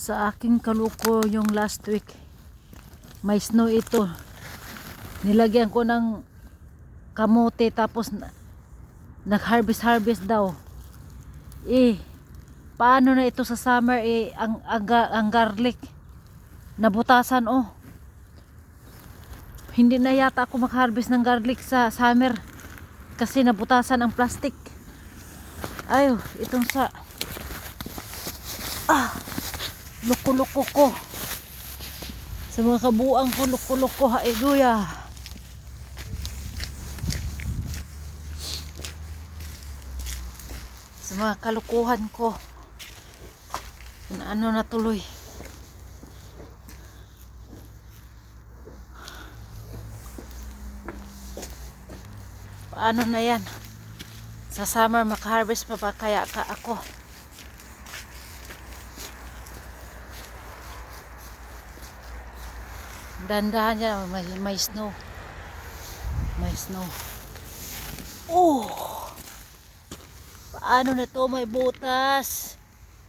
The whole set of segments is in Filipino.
Sa aking kaluko yung last week, may snow ito. Nilagyan ko ng kamote tapos nag-harvest daw. Paano na ito sa summer ang garlic nabutasan oh. Hindi na yata ako mag-harvest ng garlic sa summer kasi nabutasan ang plastic. Ayo, itong sa luko-luko ko. Sa mga kabuang ko, luko-luko haiguya. Sa mga kalukuhan ko. Ano na tuloy. Paano na yan? Sa summer maka-harvest pa ba kaya ako? Dandahan dyan, may snow. May snow. Oh! Paano na to? May butas.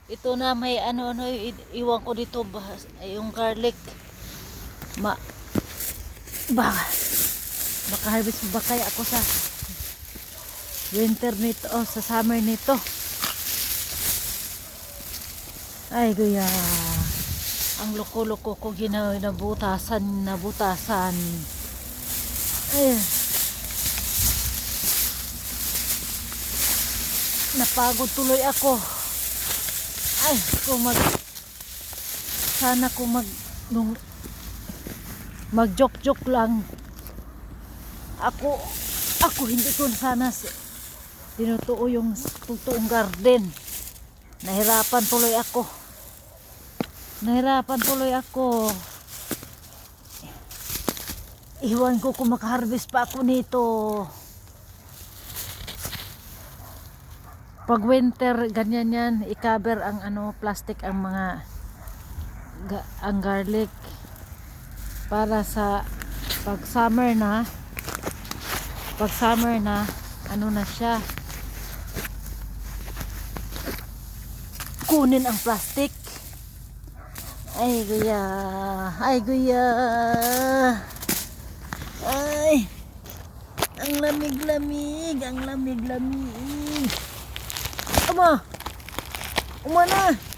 Ito na may ano-ano, iwan ko dito yung garlic. Maka-harvest ba kaya ako sa winter nito, sa summer nito? Ay, guya. Ang loko-loko ko nabutasan. Ay. Napagod tuloy ako. Ay, sana kung mag-joke lang. Ako hindi ko sana tinutuo yung totoong garden. Nahirapan tuloy ako. Iwan ko kung makaharvest pa ako nito. Pag winter, ganyan yan, i-cover ang plastic ang ang garlic. Para sa pag summer na, ano na siya, kunin ang plastic. Ay guya. Ay, ang lamig. Uma na.